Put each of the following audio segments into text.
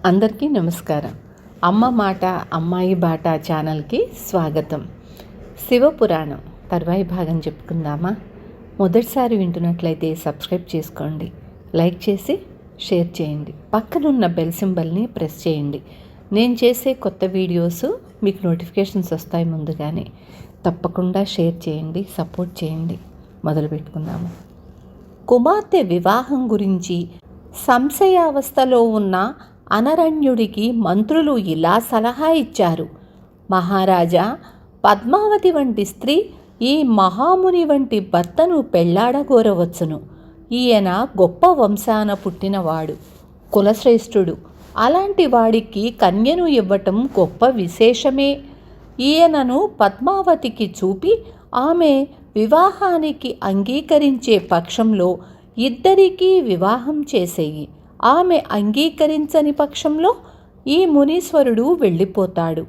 అందరికీ నమస్కారం. అమ్మ మాట అమ్మాయి బాట ఛానల్కి స్వాగతం. శివపురాణం తర్వాయి భాగం చెప్పుకుందామా? మొదటిసారి వింటున్నట్లయితే సబ్స్క్రైబ్ చేసుకోండి, లైక్ చేసి షేర్ చేయండి, పక్కనున్న బెల్ సింబల్ని ప్రెస్ చేయండి. నేను చేసే కొత్త వీడియోస్ మీకు నోటిఫికేషన్స్ వస్తాయి ముందుగానే. తప్పకుండా షేర్ చేయండి, సపోర్ట్ చేయండి. మొదలు పెట్టుకుందాము. కుమార్తె వివాహం గురించి సంశయావస్థలో ఉన్న అనరణ్యుడికి మంత్రులు ఇలా సలహా ఇచ్చారు. మహారాజా, పద్మావతి వంటి స్త్రీ ఈ మహాముని వంటి భర్తను పెళ్లాడగోరవచ్చును. ఈయన గొప్ప వంశాన పుట్టినవాడు, కులశ్రేష్ఠుడు. అలాంటి వాడికి కన్యను ఇవ్వటం గొప్ప విశేషమే. ఈయనను పద్మావతికి చూపి ఆమె వివాహానికి అంగీకరించే పక్షంలో ఇద్దరికీ వివాహం చేసేయి. ఆమె అంగీకరించని పక్షంలో ఈ మునీశ్వరుడు వెళ్ళిపోతాడు.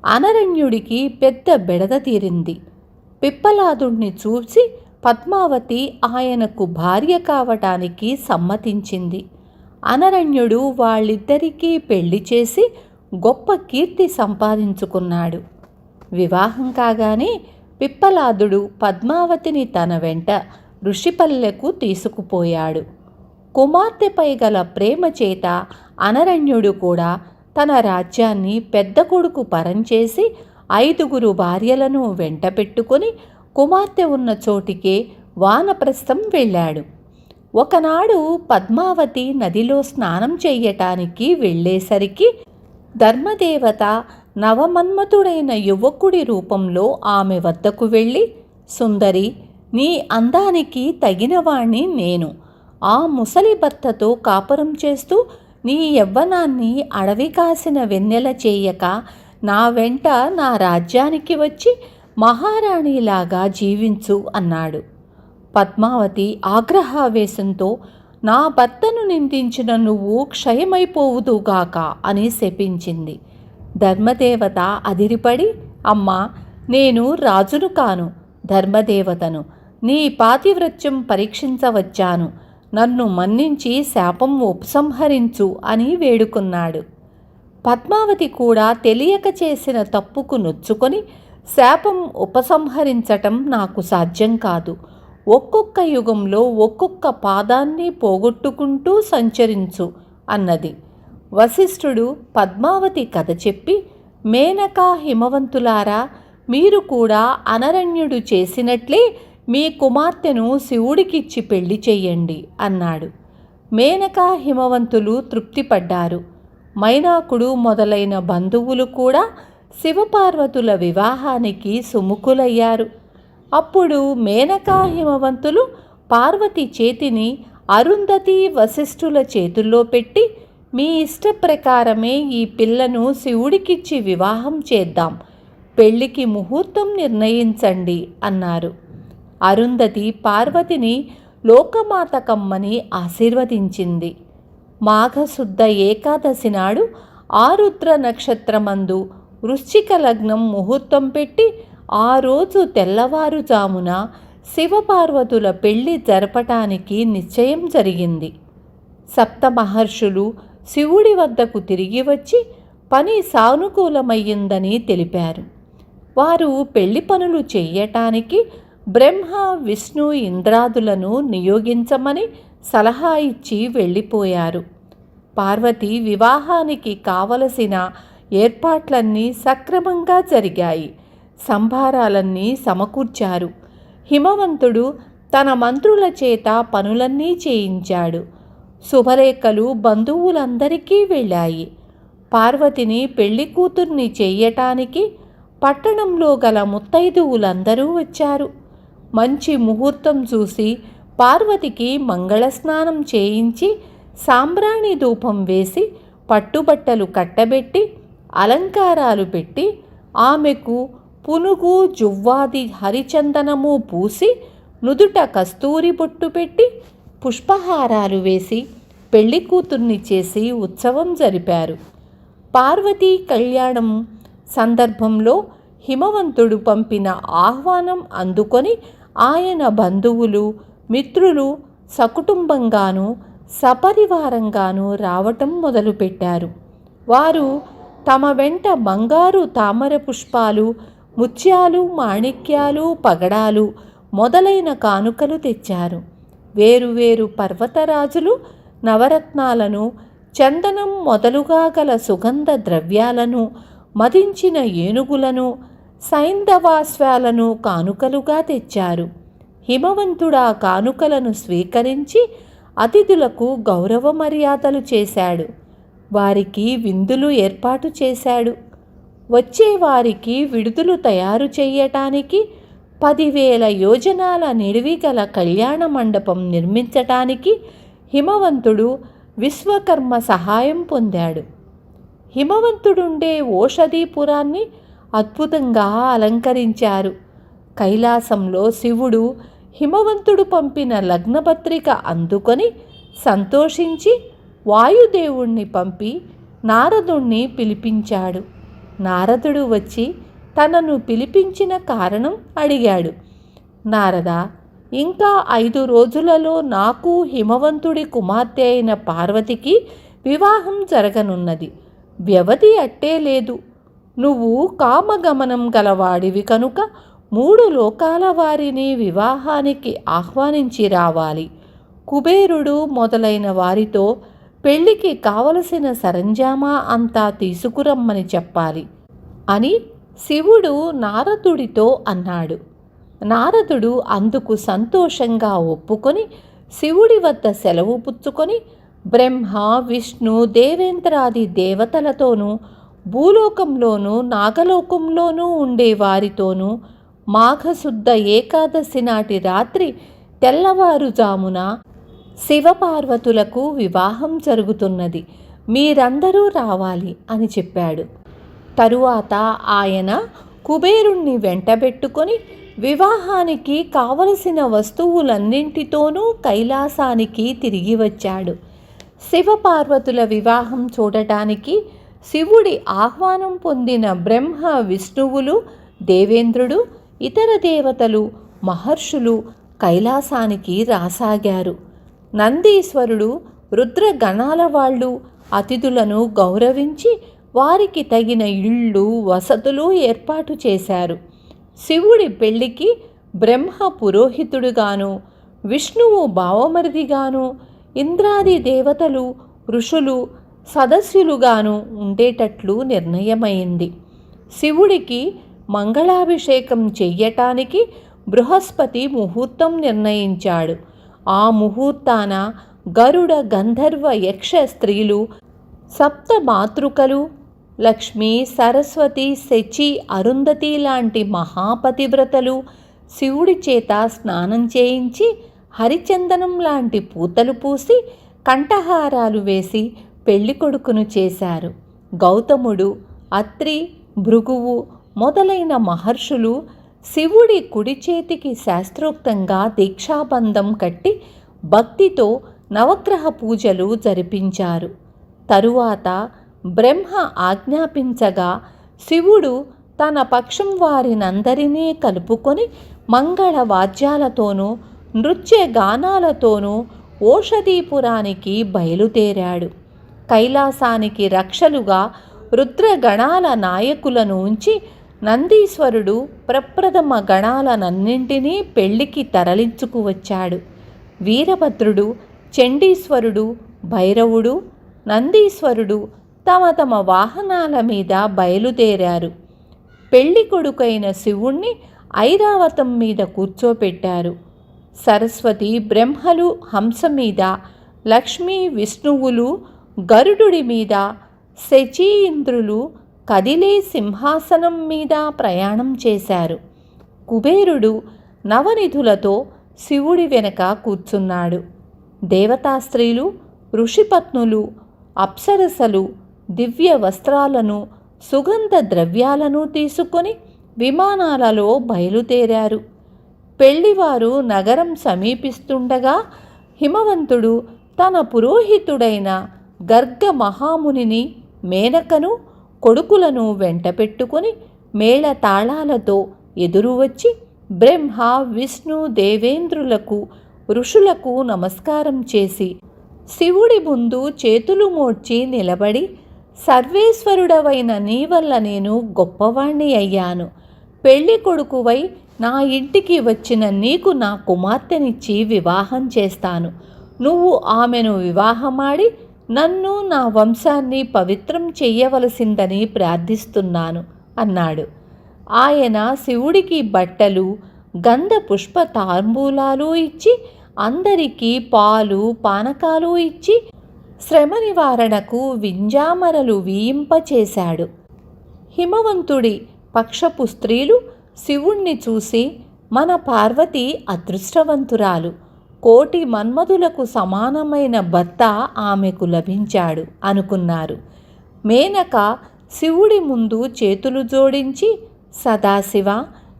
అనరణ్యుడికి పెద్ద బెడద తీరింది. పిప్పలాదుణ్ణి చూసి పద్మావతి ఆయనకు భార్య కావటానికి సమ్మతించింది. అనరణ్యుడు వాళ్ళిద్దరికీ పెళ్లి చేసి గొప్ప కీర్తి సంపాదించుకున్నాడు. వివాహం కాగానే పిప్పలాదుడు పద్మావతిని తన వెంట ఋషిపల్లెకు తీసుకుపోయాడు. కుమార్తెపై గల ప్రేమ చేత అనరణ్యుడు కూడా తన రాజ్యాన్ని పెద్ద కొడుకు పరంచేసి 5 భార్యలను వెంట పెట్టుకొని కుమార్తె ఉన్న చోటికే వానప్రస్థం వెళ్ళాడు. ఒకనాడు పద్మావతి నదిలో స్నానం చెయ్యటానికి వెళ్ళేసరికి ధర్మదేవత నవమన్మథుడైన యువకుడి రూపంలో ఆమె వద్దకు వెళ్ళి, సుందరి, నీ అందానికి తగినవాణ్ణి నేను. ఆ ముసలి భర్తతో కాపురం చేస్తూ నీ యవ్వనాన్ని అడవి కాసిన వెన్నెల చేయక నా వెంట నా రాజ్యానికి వచ్చి మహారాణిలాగా జీవించు అన్నాడు. పద్మావతి ఆగ్రహావేశంతో, నా భర్తను నిందించిన నువ్వు క్షయమైపోవుదుగాక అని శపించింది. ధర్మదేవత అదిరిపడి, అమ్మా, నేను రాజును కాను, ధర్మదేవతను. నీ పాతివ్రత్యం పరీక్షించవచ్చాను. నన్ను మన్నించి శాపం ఉపసంహరించు అని వేడుకున్నాడు. పద్మావతి కూడా తెలియక చేసిన తప్పుకు నొచ్చుకొని, శాపం ఉపసంహరించటం నాకు సాధ్యం కాదు. ఒక్కొక్క యుగంలో ఒక్కొక్క పాదాన్ని పోగొట్టుకుంటూ సంచరించు అన్నది. వశిష్ఠుడు పద్మావతి కథ చెప్పి, మేనకా హిమవంతులారా, మీరు కూడా అనరణ్యుడు చేసినట్లే మీ కుమార్తెను శివుడికిచ్చి పెళ్లి చెయ్యండి అన్నాడు. మేనకా హిమవంతులు తృప్తిపడ్డారు. మైనాకుడు మొదలైన బంధువులు కూడా శివపార్వతుల వివాహానికి సుముఖులయ్యారు. అప్పుడు మేనకా హిమవంతులు పార్వతి చేతిని అరుంధతి వశిష్ఠుల చేతుల్లో పెట్టి, మీ ఇష్ట ప్రకారమే ఈ పిల్లను శివుడికిచ్చి వివాహం చేద్దాం, పెళ్లికి ముహూర్తం నిర్ణయించండి అన్నారు. అరుంధతి పార్వతిని లోకమాతకమ్మని ఆశీర్వదించింది. మాఘశుద్ధ ఏకాదశి నాడు ఆరుద్ర నక్షత్రమందు వృశ్చిక లగ్నం ముహూర్తం పెట్టి ఆ రోజు తెల్లవారుజామున శివపార్వతుల పెళ్లి జరపటానికి నిశ్చయం జరిగింది. సప్తమహర్షులు శివుడి వద్దకు తిరిగి వచ్చి పని సానుకూలమయ్యిందని తెలిపారు. వారు పెళ్లి పనులు చెయ్యటానికి బ్రహ్మ, విష్ణు, ఇంద్రాదులను నియోగించమని సలహా ఇచ్చి వెళ్ళిపోయారు. పార్వతి వివాహానికి కావలసిన ఏర్పాట్లన్నీ సక్రమంగా జరిగాయి. సంభారాలన్నీ సమకూర్చారు. హిమవంతుడు తన మంత్రుల చేత పనులన్నీ చేయించాడు. శుభలేఖలు బంధువులందరికీ వెళ్ళాయి. పార్వతిని పెళ్లి కూతుర్ని చెయ్యటానికి పట్టణంలో గల ముత్తైదువులందరూ వచ్చారు. మంచి ముహూర్తం చూసి పార్వతికి మంగళస్నానం చేయించి సాంబ్రాణి ధూపం వేసి పట్టుబట్టలు కట్టబెట్టి అలంకారాలు పెట్టి ఆమెకు పునుగు, జువ్వాది, హరిచందనము పూసి నుదుట కస్తూరి బొట్టు పెట్టి పుష్పహారాలు వేసి పెళ్లి కూతుర్ని చేసి ఉత్సవం జరిపారు. పార్వతీ కళ్యాణం సందర్భంలో హిమవంతుడు పంపిన ఆహ్వానం అందుకొని ఆయన బంధువులు, మిత్రులు సకుటుంబంగాను సపరివారంగాను రావటం మొదలుపెట్టారు. వారు తమ వెంట బంగారు తామర పుష్పాలు, ముత్యాలు, మాణిక్యాలు, పగడాలు మొదలైన కానుకలు తెచ్చారు. వేరువేరు పర్వతరాజులు నవరత్నాలను, చందనం మొదలుగా గల సుగంధ ద్రవ్యాలను, మదించిన ఏనుగులను, సైంధవాశ్వాలను కానుకలుగా తెచ్చారు. హిమవంతుడా కానుకలను స్వీకరించి అతిథులకు గౌరవ మర్యాదలు చేశాడు. వారికి విందులు ఏర్పాటు చేశాడు. వచ్చేవారికి విడుదలు తయారు చేయటానికి 10,000 యోజనాల నిడివిగల కళ్యాణ మండపం నిర్మించటానికి హిమవంతుడు విశ్వకర్మ సహాయం పొందాడు. హిమవంతుడుండే ఓషధీపురాన్ని అద్భుతంగా అలంకరించారు. కైలాసంలో శివుడు హిమవంతుడు పంపిన లగ్నపత్రిక అందుకొని సంతోషించి వాయుదేవుణ్ణి పంపి నారదుణ్ణి పిలిపించాడు. నారదుడు వచ్చి తనను పిలిపించిన కారణం అడిగాడు. నారదా, ఇంకా 5 రోజులలో నాకు హిమవంతుడి కుమార్తె అయిన పార్వతికి వివాహం జరగనున్నది. వ్యవధి అట్టే లేదు. నువ్వు కామగమనం గలవాడివి కనుక 3 లోకాల వారిని వివాహానికి ఆహ్వానించి రావాలి. కుబేరుడు మొదలైన వారితో పెళ్లికి కావలసిన సరంజామా అంతా తీసుకురమ్మని చెప్పాలి అని శివుడు నారదుడితో అన్నాడు. నారదుడు అందుకు సంతోషంగా ఒప్పుకొని శివుడి వద్ద సెలవు పుచ్చుకొని బ్రహ్మ, విష్ణు, దేవేంద్రాది దేవతలతోనూ, భూలోకంలోనూ నాగలోకంలోనూ ఉండే వారితోనూ మాఘశుద్ధ ఏకాదశి నాటి రాత్రి తెల్లవారుజామున శివపార్వతులకు వివాహం జరుగుతున్నది. మీరందరూ రావాలి అని చెప్పాడు. తరువాత ఆయన కుబేరుణ్ణి వెంటబెట్టుకొని వివాహానికి కావలసిన వస్తువులన్నింటితోనూ కైలాసానికి తిరిగి వచ్చాడు. శివపార్వతుల వివాహం చూడటానికి శివుడి ఆహ్వానం పొందిన బ్రహ్మ, విష్ణువులు, దేవేంద్రుడు, ఇతర దేవతలు, మహర్షులు కైలాసానికి రాసాగారు. నందీశ్వరుడు, రుద్రగణాల వాళ్ళు అతిథులను గౌరవించి వారికి తగిన ఇళ్ళు, వసతులు ఏర్పాటు చేశారు. శివుడి పెళ్లికి బ్రహ్మ పురోహితుడుగాను, విష్ణువు బావమరిదిగాను, ఇంద్రాది దేవతలు, ఋషులు సదస్యులుగాను ఉండేటట్లు నిర్ణయమైంది. శివుడికి మంగళాభిషేకం చెయ్యటానికి బృహస్పతి ముహూర్తం నిర్ణయించాడు. ఆ ముహూర్తాన గరుడ, గంధర్వ, యక్ష స్త్రీలు, సప్త మాతృకలు, లక్ష్మి, సరస్వతి, శచి, అరుంధతి లాంటి మహాపతివ్రతలు శివుడి చేత స్నానం చేయించి హరిచందనం లాంటి పూతలు పూసి కంఠహారాలు వేసి పెళ్ళికొడుకును చేశారు. గౌతముడు, అత్రి, భృగువు మొదలైన మహర్షులు శివుడి కుడి చేతికి శాస్త్రోక్తంగా దీక్షాబంధం కట్టి భక్తితో నవగ్రహ పూజలు జరిపించారు. తరువాత బ్రహ్మ ఆజ్ఞాపించగా శివుడు తన పక్షం వారినందరినీ కలుపుకొని మంగళ వాద్యాలతోనూ నృత్య గానాలతోనూ ఓషధీపురానికి బయలుదేరాడు. కైలాసానికి రక్షలుగా రుద్రగణాల నాయకులను ఉంచి నందీశ్వరుడు ప్రప్రథమ గణాలనన్నింటినీ పెళ్లికి తరలించుకువచ్చాడు. వీరభద్రుడు, చండీశ్వరుడు, భైరవుడు, నందీశ్వరుడు తమ తమ వాహనాల మీద బయలుదేరారు. పెళ్లి కొడుకైన శివుణ్ణి ఐరావతం మీద కూర్చోపెట్టారు. సరస్వతి, బ్రహ్మలు హంస మీద, లక్ష్మీ, విష్ణువులు గరుడుడి మీద, శచీ, ఇంద్రులు కదిలే సింహాసనం మీద ప్రయాణం చేశారు. కుబేరుడు నవనిధులతో శివుడి వెనక కూర్చున్నాడు. దేవతా స్త్రీలు, ఋషిపత్నులు, అప్సరసలు దివ్య వస్త్రాలను, సుగంధ ద్రవ్యాలను తీసుకొని విమానాలలో బయలుదేరారు. పెళ్లివారు నగరం సమీపిస్తుండగా హిమవంతుడు తన పురోహితుడైన గర్గ మహామునిని, మేనకను, కొడుకులను వెంటపెట్టుకుని మేళ తాళాలతో ఎదురువచ్చి బ్రహ్మ, విష్ణు, దేవేంద్రులకు, ఋషులకు నమస్కారం చేసి శివుడి ముందు చేతులు మోడ్చి నిలబడి, సర్వేశ్వరుడవైన నీ వల్ల నేను గొప్పవాణ్ణి అయ్యాను. పెళ్లి కొడుకువై నా ఇంటికి వచ్చిన నీకు నా కుమార్తెనిచ్చి వివాహం చేస్తాను. నువ్వు ఆమెను వివాహమాడి నన్ను నా వంశాన్ని పవిత్రం చెయ్యవలసిందని ప్రార్థిస్తున్నాను అన్నాడు. ఆయన శివుడికి బట్టలు, గంధ పుష్ప తాంబూలాలు ఇచ్చి, అందరికీ పాలు పానకాలు ఇచ్చి, శ్రమ నివారణకు వింజామరలు వీయింపచేశాడు. హిమవంతుడి పక్షపు స్త్రీలు శివుణ్ణి చూసి, మన పార్వతి అదృష్టవంతురాలు, కోటి మన్మధులకు సమానమైన భర్త ఆమెకు లభించాడు అనుకున్నారు. మేనక శివుడి ముందు చేతులు జోడించి, సదాశివ,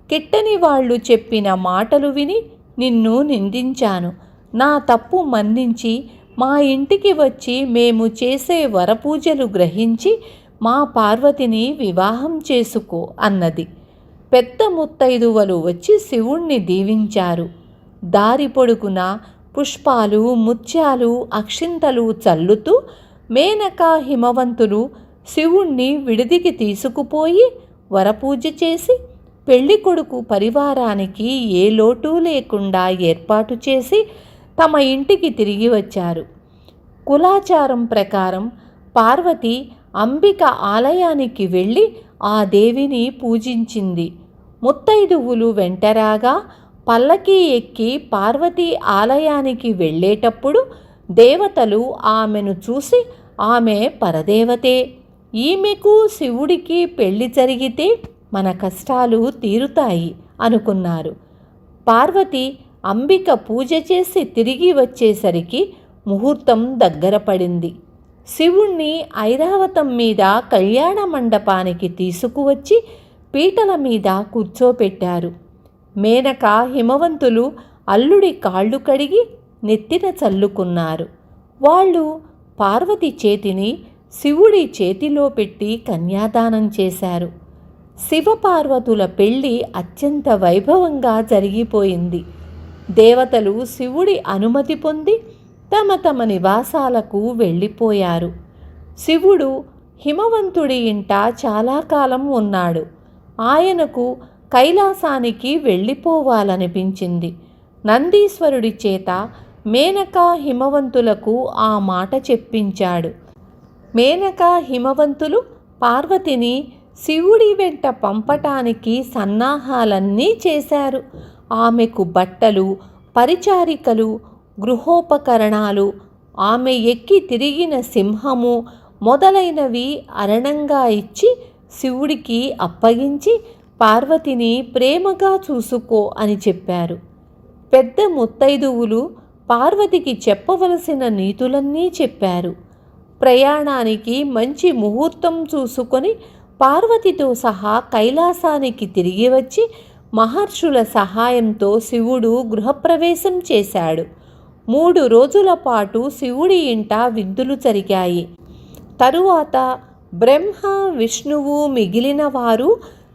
కిట్టని వాళ్ళు చెప్పిన మాటలు విని నిన్ను నిందించాను. నా తప్పు మన్నించి మా ఇంటికి వచ్చి మేము చేసే వరపూజలు గ్రహించి మా పార్వతిని వివాహం చేసుకో అన్నది. పెద్ద ముత్తైదువలు వచ్చి శివుణ్ణి దీవించారు. దారి పొడుగున పుష్పాలు, ముత్యాలు, అక్షింతలు చల్లుతూ మేనక, హిమవంతులు శివుణ్ణి విడిదికి తీసుకుపోయి వరపూజ చేసి, పెళ్లి కొడుకు పరివారానికి ఏ లోటు లేకుండా ఏర్పాటు చేసి తమ ఇంటికి తిరిగి వచ్చారు. కులాచారం ప్రకారం పార్వతి అంబిక ఆలయానికి వెళ్ళి ఆ దేవిని పూజించింది. ముత్తైదువులు వెంటరాగా పల్లకీ ఎక్కి పార్వతీ ఆలయానికి వెళ్ళేటప్పుడు దేవతలు ఆమెను చూసి, ఆమె పరదేవతే, ఈమెకు శివుడికి పెళ్లి జరిగితే మన కష్టాలు తీరుతాయి అనుకున్నారు. పార్వతి అంబిక పూజ చేసి తిరిగి వచ్చేసరికి ముహూర్తం దగ్గర పడింది. శివుణ్ణి ఐరావతం మీద కళ్యాణ మండపానికి తీసుకువచ్చి పీటల మీద కూర్చోపెట్టారు. మేనక, హిమవంతులు అల్లుడి కాళ్ళు కడిగి నెత్తిన చల్లుకున్నారు. వాళ్ళు పార్వతి చేతిని శివుడి చేతిలో పెట్టి కన్యాదానం చేశారు. శివపార్వతుల పెళ్ళి అత్యంత వైభవంగా జరిగిపోయింది. దేవతలు శివుడి అనుమతి పొంది తమ తమ నివాసాలకు వెళ్ళిపోయారు. శివుడు హిమవంతుడి ఇంట చాలా కాలం ఉన్నాడు. ఆయనకు కైలాసానికి వెళ్ళిపోవాలనిపించింది. నందీశ్వరుడి చేత మేనక, హిమవంతులకు ఆ మాట చెప్పించాడు. మేనక, హిమవంతులు పార్వతిని శివుడి వెంట పంపటానికి సన్నాహాలన్నీ చేశారు. ఆమెకు బట్టలు, పరిచారికలు, గృహోపకరణాలు, ఆమె ఎక్కి తిరిగిన సింహము మొదలైనవి అరణంగా ఇచ్చి శివుడికి అప్పగించి పార్వతిని ప్రేమగా చూసుకో అని చెప్పారు. పెద్ద ముత్తైదువులు పార్వతికి చెప్పవలసిన నీతులన్నీ చెప్పారు. ప్రయాణానికి మంచి ముహూర్తం చూసుకొని పార్వతితో సహా కైలాసానికి తిరిగి వచ్చి మహర్షుల సహాయంతో శివుడు గృహప్రవేశం చేశాడు. 3 రోజుల పాటు శివుడి ఇంట విందులు జరిగాయి. తరువాత బ్రహ్మ, విష్ణువు మిగిలిన వారు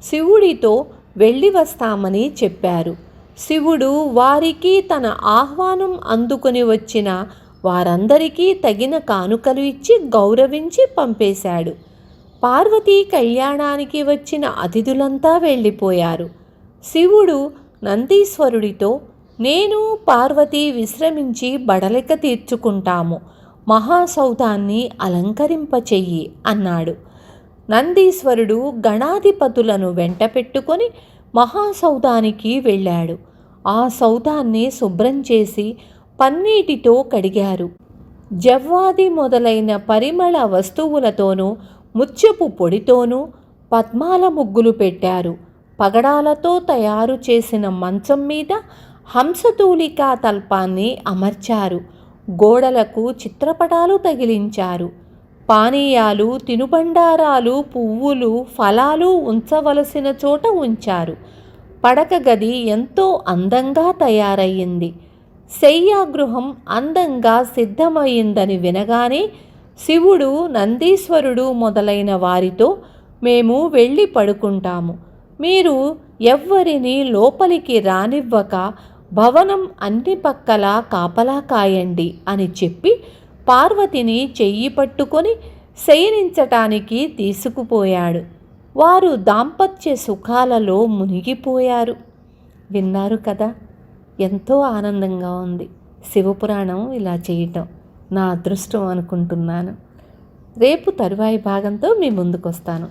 శివుడితో వెళ్ళి వస్తామని చెప్పారు. శివుడు వారికి తన ఆహ్వానం అందుకొని వచ్చిన వారందరికీ తగిన కానుకలు ఇచ్చి గౌరవించి పంపేశాడు. పార్వతీ కళ్యాణానికి వచ్చిన అతిథులంతా వెళ్ళిపోయారు. శివుడు నందీశ్వరుడితో, నేను పార్వతి విశ్రమించి బడలిక తీర్చుకుంటాము, మహాసౌధాన్ని అలంకరింపచెయ్యి అన్నాడు. నందీశ్వరుడు గణాధిపతులను వెంట పెట్టుకొని మహాసౌధానికి వెళ్ళాడు. ఆ సౌధాన్ని శుభ్రం చేసి పన్నీటితో కడిగారు. జవ్వాది మొదలైన పరిమళ వస్తువులతోనూ ముత్యపు పొడితోనూ పద్మాల ముగ్గులు పెట్టారు. పగడాలతో తయారు చేసిన మంచం మీద హంసతూలికా తల్పాన్ని అమర్చారు. గోడలకు చిత్రపటాలు తగిలించారు. పానీయాలు, తినుబండారాలు, పువ్వులు, ఫలాలు ఉంచవలసిన చోట ఉంచారు. పడక గది ఎంతో అందంగా తయారయ్యింది. శయ్యాగృహం అందంగా సిద్ధమయ్యిందని వినగానే శివుడు, నందీశ్వరుడు మొదలైన వారితో, మేము వెళ్ళి పడుకుంటాము, మీరు ఎవ్వరినీ లోపలికి రానివ్వక భవనం అన్ని పక్కలా కాపలా కాయండి అని చెప్పి పార్వతిని చెయ్యి పట్టుకొని శయనించటానికి తీసుకుపోయాడు. వారు దాంపత్య సుఖాలలో మునిగిపోయారు. విన్నారు కదా, ఎంతో ఆనందంగా ఉంది. శివపురాణం ఇలా చేయటం నా అదృష్టం అనుకుంటున్నాను. రేపు తరువాయి భాగంతో మీ ముందుకు వస్తాను.